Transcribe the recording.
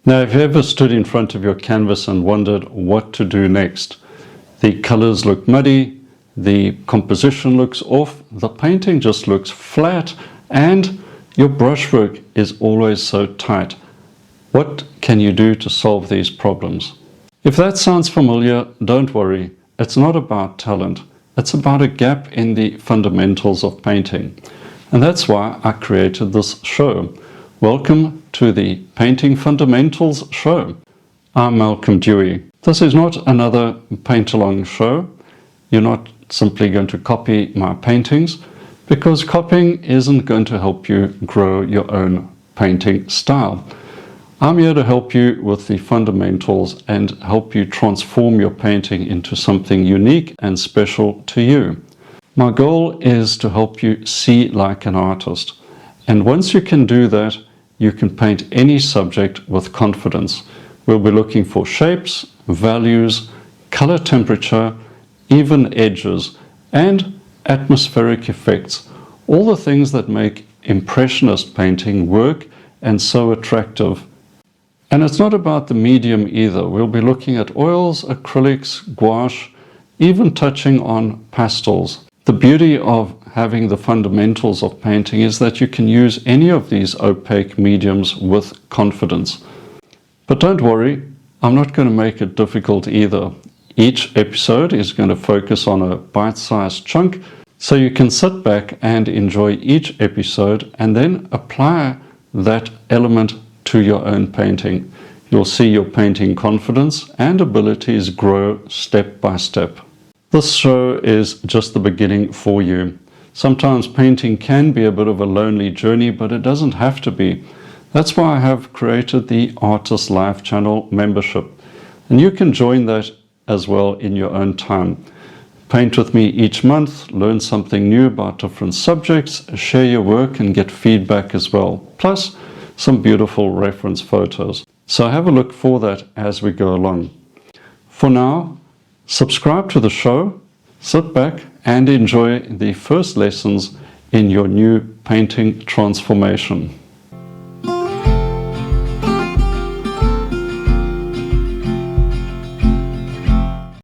Now, have you ever stood in front of your canvas and wondered what to do next? The colors look muddy, the composition looks off, the painting just looks flat, and your brushwork is always so tight. What can you do to solve these problems? If that sounds familiar, don't worry. It's not about talent. It's about a gap in the fundamentals of painting. And that's why I created this show. Welcome to the Painting Fundamentals Show. I'm Malcolm Dewey. This is not another paint-along show. You're not simply going to copy my paintings, because copying isn't going to help you grow your own painting style. I'm here to help you with the fundamentals and help you transform your painting into something unique and special to you. My goal is to help you see like an artist. And once you can do that, you can paint any subject with confidence. We'll be looking for shapes, values, color temperature, even edges, and atmospheric effects. All the things that make impressionist painting work and so attractive. And it's not about the medium either. We'll be looking at oils, acrylics, gouache, even touching on pastels. The beauty of having the fundamentals of painting is that you can use any of these opaque mediums with confidence. But don't worry, I'm not going to make it difficult either. Each episode is going to focus on a bite-sized chunk, so you can sit back and enjoy each episode and then apply that element to your own painting. You'll see your painting confidence and abilities grow step by step. This show is just the beginning for you. Sometimes painting can be a bit of a lonely journey, but it doesn't have to be. That's why I have created the Artist Life Channel membership. And you can join that as well in your own time. Paint with me each month, learn something new about different subjects, share your work and get feedback as well. Plus some beautiful reference photos. So have a look for that as we go along. For now, subscribe to the show, sit back and enjoy the first lessons in your new painting transformation.